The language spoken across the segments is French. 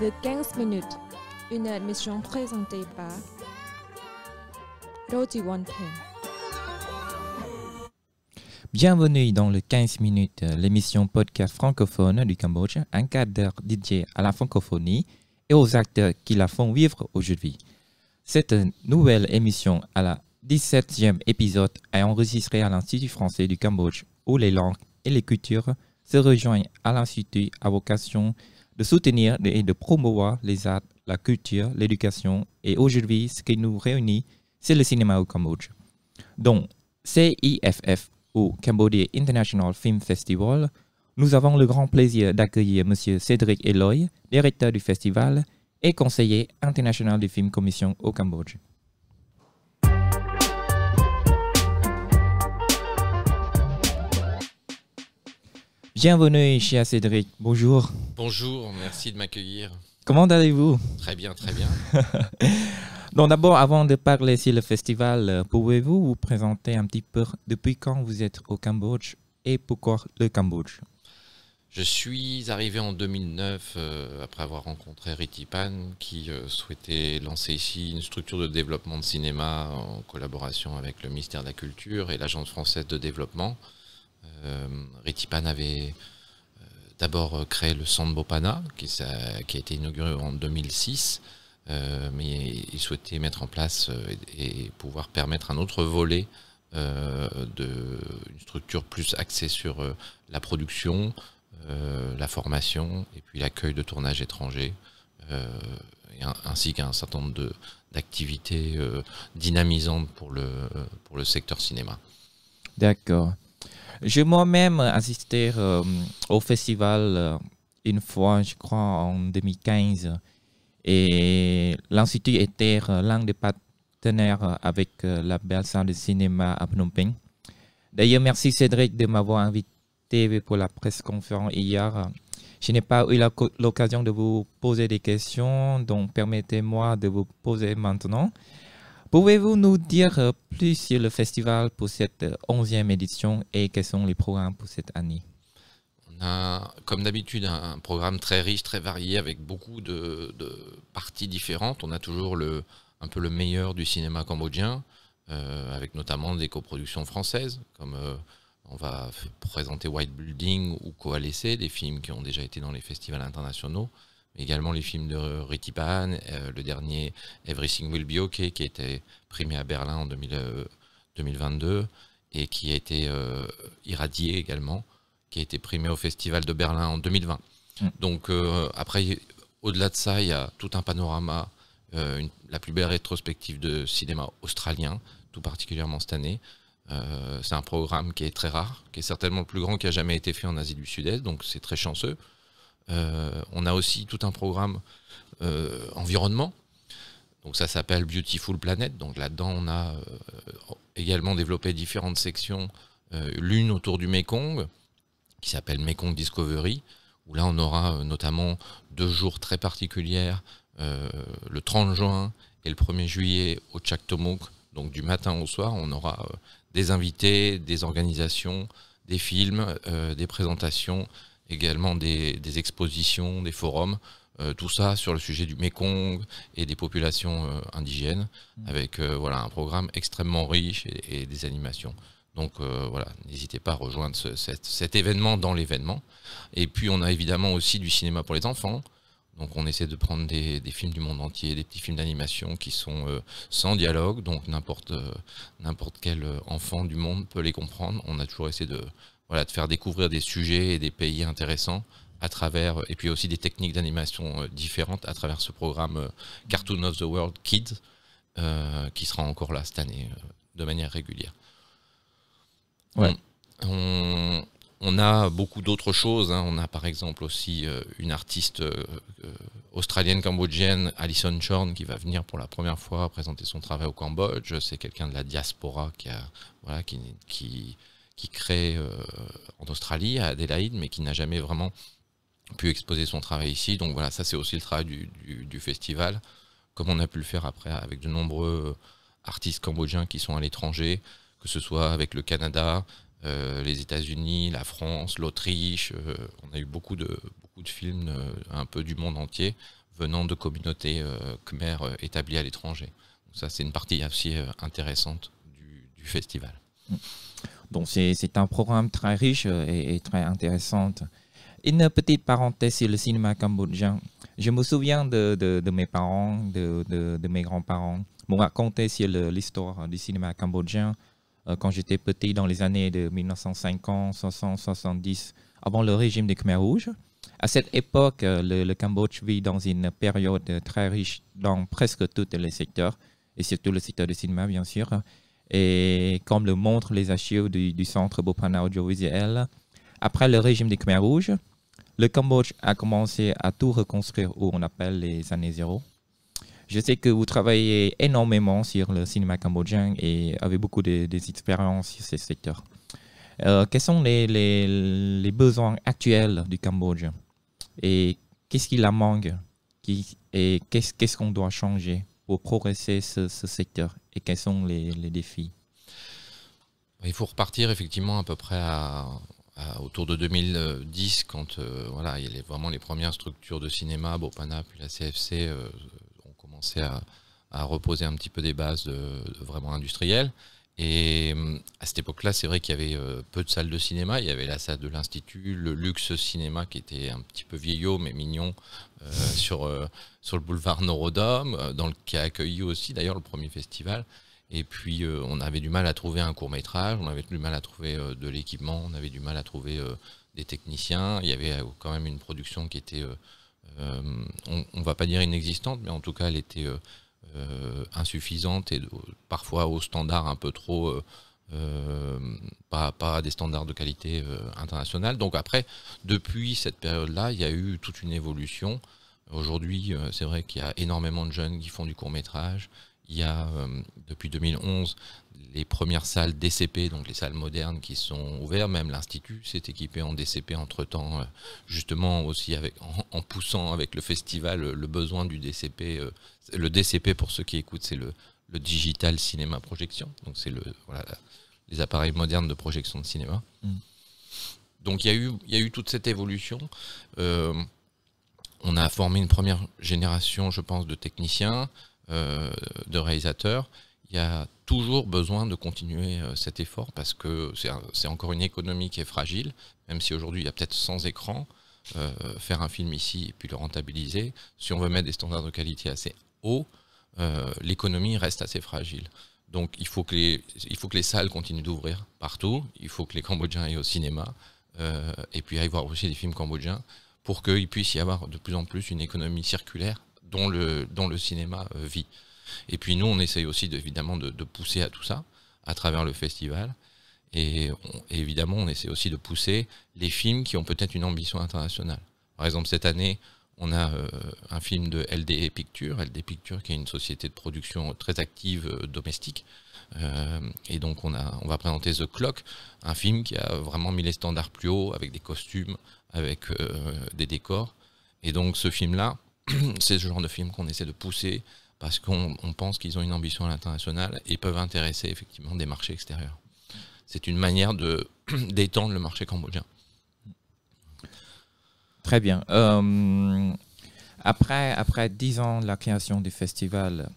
Le 15 minutes, une émission présentée par Roti Wonpen. Bienvenue dans le 15 minutes, l'émission podcast francophone du Cambodge, un cadre dédié à la francophonie et aux acteurs qui la font vivre aujourd'hui. Cette nouvelle émission à la 17e épisode est enregistrée à l'Institut français du Cambodge, où les langues et les cultures se rejoignent à l'Institut à vocation de soutenir et de promouvoir les arts, la culture, l'éducation. Et aujourd'hui, ce qui nous réunit, c'est le cinéma au Cambodge. Donc, CIFF, au Cambodia International Film Festival, nous avons le grand plaisir d'accueillir M. Cédric Eloy, directeur du festival et conseiller international du film commission au Cambodge. Bienvenue, cher Cédric. Bonjour. Bonjour, merci de m'accueillir. Comment allez-vous? Très bien, très bien. Donc d'abord, avant de parler sur le festival, pouvez-vous vous présenter un petit peu depuis quand vous êtes au Cambodge et pourquoi le Cambodge? Je suis arrivé en 2009 après avoir rencontré Ritipan qui souhaitait lancer ici une structure de développement de cinéma en collaboration avec le ministère de la Culture et l'Agence française de développement. Ritipan avait d'abord créé le Centre Bopana qui a été inauguré en 2006. Mais il souhaitait mettre en place et pouvoir permettre un autre volet d'une structure plus axée sur la production, la formation et puis l'accueil de tournages étrangers, ainsi qu'un certain nombre d'activités dynamisantes pour le secteur cinéma. D'accord. J'ai moi-même assisté au festival une fois, je crois, en 2015. Et l'Institut était l'un des partenaires avec la belle salle de cinéma à Phnom Penh. D'ailleurs, merci Cédric de m'avoir invité pour la presse conférence hier. Je n'ai pas eu l'occasion de vous poser des questions, donc permettez-moi de vous poser maintenant. Pouvez-vous nous dire plus sur le festival pour cette 11e édition et quels sont les programmes pour cette année? On a, comme d'habitude, un programme très riche, très varié, avec beaucoup de parties différentes. On a toujours un peu le meilleur du cinéma cambodgien, avec notamment des coproductions françaises, comme on va présenter White Building ou Coalescé, des films qui ont déjà été dans les festivals internationaux, mais également les films de Ritipan, le dernier Everything Will Be OK, qui a été primé à Berlin en 2022 et qui a été irradié également, qui a été primé au Festival de Berlin en 2020. Donc après, au-delà de ça, il y a tout un panorama, la plus belle rétrospective de cinéma australien, tout particulièrement cette année. C'est un programme qui est très rare, qui est certainement le plus grand qui a jamais été fait en Asie du Sud-Est, donc c'est très chanceux. On a aussi tout un programme environnement, donc ça s'appelle Beautiful Planet. Donc là-dedans, on a également développé différentes sections, l'une autour du Mekong, qui s'appelle Mekong Discovery, où là on aura notamment 2 jours très particuliers, le 30 juin et le 1er juillet au Chaktomuk, donc du matin au soir. On aura des invités, des organisations, des films, des présentations, également des expositions, des forums, tout ça sur le sujet du Mekong et des populations indigènes, avec un programme extrêmement riche et des animations. Donc n'hésitez pas à rejoindre cet événement dans l'événement. Et puis on a évidemment aussi du cinéma pour les enfants. Donc on essaie de prendre des films du monde entier, des petits films d'animation qui sont sans dialogue, donc n'importe quel enfant du monde peut les comprendre. On a toujours essayé de faire découvrir des sujets et des pays intéressants à travers, et puis aussi des techniques d'animation différentes à travers ce programme Cartoon of the World Kids, qui sera encore là cette année de manière régulière. Ouais. On a beaucoup d'autres choses. On a par exemple aussi une artiste australienne-cambodgienne, Alison Chorn, qui va venir pour la première fois présenter son travail au Cambodge. C'est quelqu'un de la diaspora qui crée en Australie, à Adélaïde, mais qui n'a jamais vraiment pu exposer son travail ici. Donc voilà, ça c'est aussi le travail du festival, comme on a pu le faire après avec de nombreux artistes cambodgiens qui sont à l'étranger, que ce soit avec le Canada, les États-Unis, la France, l'Autriche. On a eu beaucoup de films un peu du monde entier. venant de communautés khmer établies à l'étranger. Donc ça, c'est une partie aussi intéressante du festival. Donc c'est un programme très riche et très intéressant. Une petite parenthèse sur le cinéma cambodgien. Je me souviens de mes parents, de mes grands-parents m'ont raconté sur l'histoire du cinéma cambodgien quand j'étais petit dans les années de 1950, 60, 70, avant le régime des Khmers rouges. À cette époque, le Cambodge vit dans une période très riche dans presque tous les secteurs, et surtout le secteur du cinéma, bien sûr. Et comme le montrent les archives du Centre Bopana audiovisuel, après le régime des Khmers rouges, le Cambodge a commencé à tout reconstruire où on appelle les années zéro. Je sais que vous travaillez énormément sur le cinéma cambodgien et avez beaucoup d'expériences sur ce secteur. Quels sont les besoins actuels du Cambodge et qu'est-ce qui la manque et qu'est-ce qu'on doit changer pour progresser ce secteur et quels sont les défis? Il faut repartir effectivement à peu près autour de 2010 quand voilà, il y a vraiment les premières structures de cinéma, Bopana puis la CFC ont commencé à reposer un petit peu des bases vraiment industrielles. Et à cette époque-là, c'est vrai qu'il y avait peu de salles de cinéma. Il y avait la salle de l'Institut, le Luxe Cinéma qui était un petit peu vieillot mais mignon sur le boulevard Norodom, qui a accueilli aussi d'ailleurs le premier festival. Et puis on avait du mal à trouver un court-métrage, on avait du mal à trouver de l'équipement, on avait du mal à trouver des techniciens. Il y avait quand même une production qui était, on ne va pas dire inexistante, mais en tout cas elle était insuffisante et parfois au standard un peu trop, pas à des standards de qualité internationale. Donc après, depuis cette période-là, il y a eu toute une évolution. Aujourd'hui, c'est vrai qu'il y a énormément de jeunes qui font du court-métrage. Il y a, depuis 2011, les premières salles DCP, donc les salles modernes qui sont ouvertes. Même l'Institut s'est équipé en DCP entre-temps, justement aussi en poussant avec le festival le besoin du DCP. Le DCP, pour ceux qui écoutent, c'est le Digital Cinema Projection. Donc c'est les appareils modernes de projection de cinéma. Donc il y a eu toute cette évolution. On a formé une première génération, je pense, de techniciens, de réalisateurs. Il y a toujours besoin de continuer cet effort parce que c'est encore une économie qui est fragile, même si aujourd'hui il y a peut-être 100 écrans. Faire un film ici et puis le rentabiliser, si on veut mettre des standards de qualité assez hauts, l'économie reste assez fragile. Donc il faut que les salles continuent d'ouvrir partout, il faut que les Cambodgiens aillent au cinéma et puis aillent voir aussi des films cambodgiens pour qu'il puisse y avoir de plus en plus une économie circulaire dont le cinéma vit. Et puis nous, on essaye aussi évidemment de pousser à tout ça à travers le festival. Et évidemment, on essaie aussi de pousser les films qui ont peut-être une ambition internationale. Par exemple, cette année, on a un film de LD Pictures qui est une société de production très active domestique. Et donc on va présenter The Clock, un film qui a vraiment mis les standards plus haut, avec des costumes, avec des décors. Et donc ce film-là, c'est ce genre de film qu'on essaie de pousser parce qu'on pense qu'ils ont une ambition à l'international et peuvent intéresser effectivement des marchés extérieurs. C'est une manière d'étendre le marché cambodgien. Très bien. Après 10 ans de la création du festival,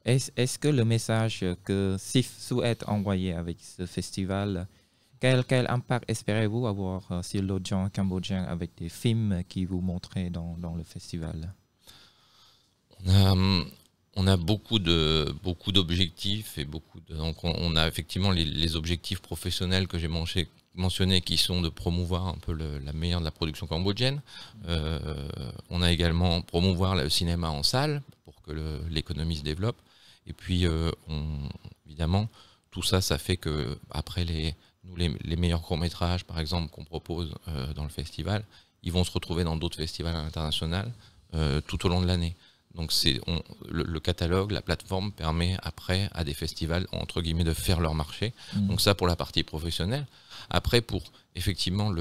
est-ce que le message que SIF souhaite envoyer avec ce festival, quel impact espérez-vous avoir sur l'audience cambodgienne avec des films qui vous montrez dans le festival? On a beaucoup d'objectifs et donc on a effectivement les objectifs professionnels que j'ai mentionnés qui sont de promouvoir un peu la meilleure de la production cambodgienne. On a également promouvoir le cinéma en salle pour que l'économie se développe. Et puis évidemment tout ça fait que après les meilleurs courts-métrages par exemple qu'on propose dans le festival, ils vont se retrouver dans d'autres festivals à l'international tout au long de l'année. Donc le catalogue, la plateforme permet après à des festivals entre guillemets de faire leur marché. Donc ça pour la partie professionnelle. Après pour effectivement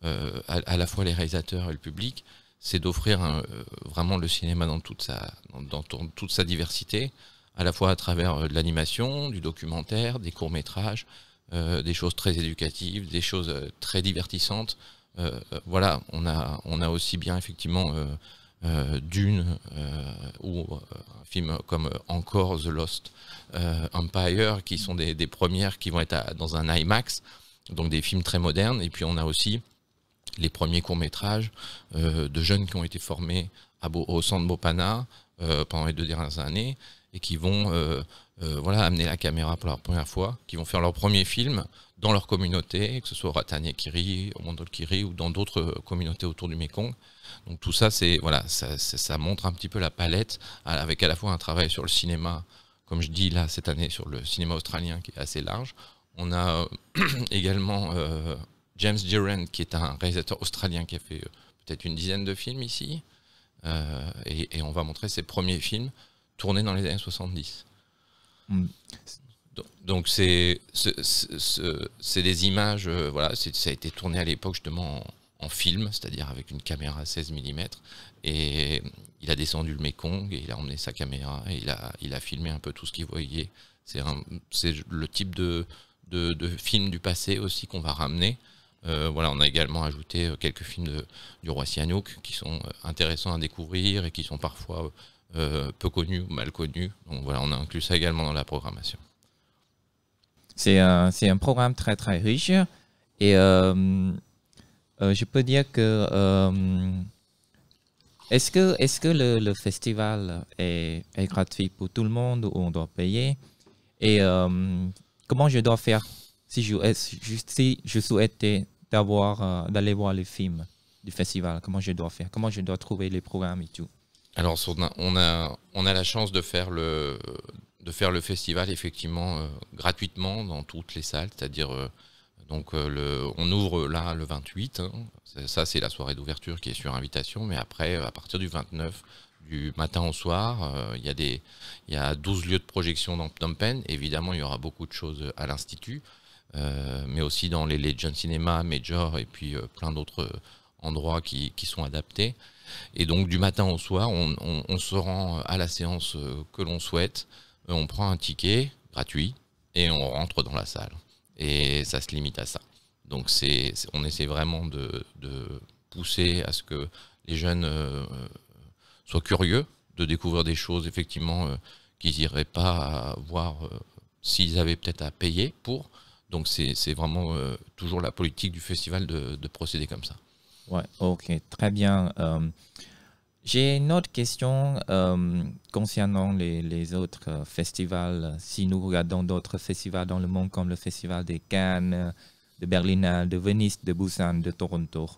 à la fois les réalisateurs et le public, c'est d'offrir vraiment le cinéma dans toute sa diversité, à la fois à travers de l'animation, du documentaire, des courts-métrages, des choses très éducatives, des choses très divertissantes. Voilà, on a aussi bien effectivement Dune ou un film comme encore The Lost Empire, qui sont des premières qui vont être dans un IMAX, donc des films très modernes. Et puis on a aussi les premiers courts-métrages de jeunes qui ont été formés au centre Bopana pendant les 2 dernières années et qui vont amener la caméra pour la première fois, qui vont faire leur premier film dans leur communauté, que ce soit au Rattaniekiri, au Mondolkiri ou dans d'autres communautés autour du Mékong. Donc tout ça, ça montre un petit peu la palette, avec à la fois un travail sur le cinéma, comme je dis là cette année, sur le cinéma australien qui est assez large. On a également James Duran, qui est un réalisateur australien qui a fait peut-être une dizaine de films ici, et on va montrer ses premiers films tournés dans les années 70. Donc c'est des images, ça a été tourné à l'époque justement en film, c'est-à-dire avec une caméra 16 mm, et il a descendu le Mékong et il a emmené sa caméra et il a filmé un peu tout ce qu'il voyait. C'est le type de film du passé aussi qu'on va ramener. On a également ajouté quelques films du roi Sihanouk qui sont intéressants à découvrir et qui sont parfois peu connus ou mal connus. Donc voilà, on a inclus ça également dans la programmation. C'est un programme très très riche et je peux dire que est-ce que le festival est gratuit pour tout le monde ou on doit payer, et comment je dois faire si je souhaitais d'aller voir les films du festival? Comment je dois faire? Comment je dois trouver les programmes et tout? Alors on a la chance de faire le festival effectivement gratuitement dans toutes les salles, c'est-à-dire on ouvre là le 28, hein. Ça c'est la soirée d'ouverture qui est sur invitation, mais après à partir du 29, du matin au soir, il y a 12 lieux de projection dans Phnom Penh. Évidemment il y aura beaucoup de choses à l'Institut, mais aussi dans les Legend Cinema, Major et puis plein d'autres endroits qui sont adaptés. Et donc du matin au soir, on se rend à la séance que l'on souhaite, on prend un ticket gratuit et on rentre dans la salle. Et ça se limite à ça. Donc on essaie vraiment de pousser à ce que les jeunes soient curieux de découvrir des choses effectivement qu'ils n'iraient pas voir s'ils avaient peut-être à payer pour. Donc c'est vraiment toujours la politique du festival de procéder comme ça. Ouais, ok, très bien. J'ai une autre question concernant les autres festivals. Si nous regardons d'autres festivals dans le monde, comme le festival de Cannes, de Berlin, de Venise, de Busan, de Toronto,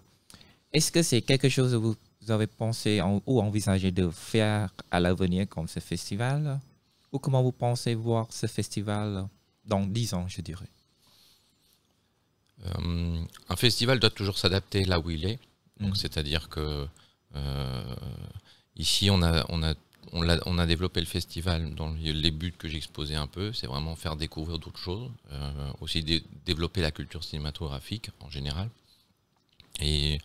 est-ce que c'est quelque chose que vous avez pensé ou envisagé de faire à l'avenir comme ce festival? Ou comment vous pensez voir ce festival dans 10 ans, je dirais? Un festival doit toujours s'adapter là où il est. Donc, c'est-à-dire que ici, on a développé le festival dans les buts que j'ai exposés un peu. C'est vraiment faire découvrir d'autres choses, aussi développer la culture cinématographique en général. Et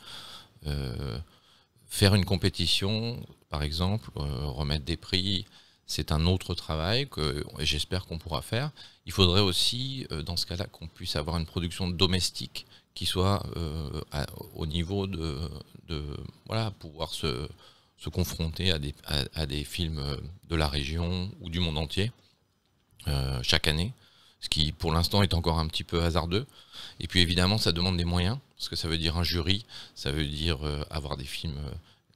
faire une compétition, par exemple, remettre des prix, c'est un autre travail que j'espère qu'on pourra faire. Il faudrait aussi, dans ce cas-là, qu'on puisse avoir une production domestique qui soit au niveau de pouvoir se confronter à des films de la région ou du monde entier chaque année, ce qui pour l'instant est encore un petit peu hasardeux. Et puis évidemment ça demande des moyens, parce que ça veut dire un jury, ça veut dire avoir des films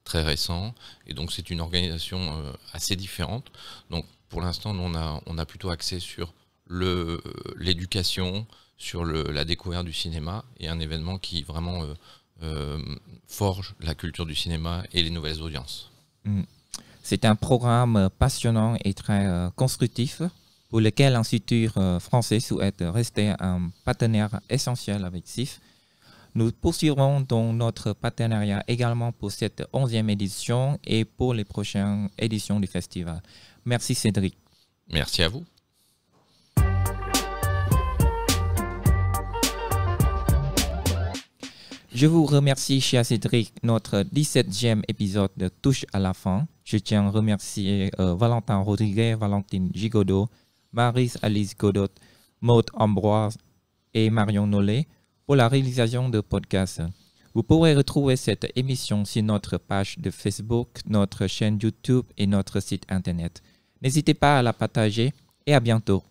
très récents, et donc c'est une organisation assez différente. Donc pour l'instant on a plutôt axé sur l'éducation, sur la découverte du cinéma, et un événement qui vraiment forge la culture du cinéma et les nouvelles audiences. C'est un programme passionnant et très constructif pour lequel l'Institut français souhaite rester un partenaire essentiel avec CIF. Nous poursuivrons donc notre partenariat également pour cette 11e édition et pour les prochaines éditions du festival. Merci Cédric. Merci à vous. Je vous remercie, cher Cédric. Notre 17e épisode touche à la fin. Je tiens à remercier Valentin Rodriguez, Valentine Gigodeau, Marie-Alice Godot, Maud Ambroise et Marion Nollet pour la réalisation de podcast. Vous pourrez retrouver cette émission sur notre page de Facebook, notre chaîne YouTube et notre site internet. N'hésitez pas à la partager et à bientôt.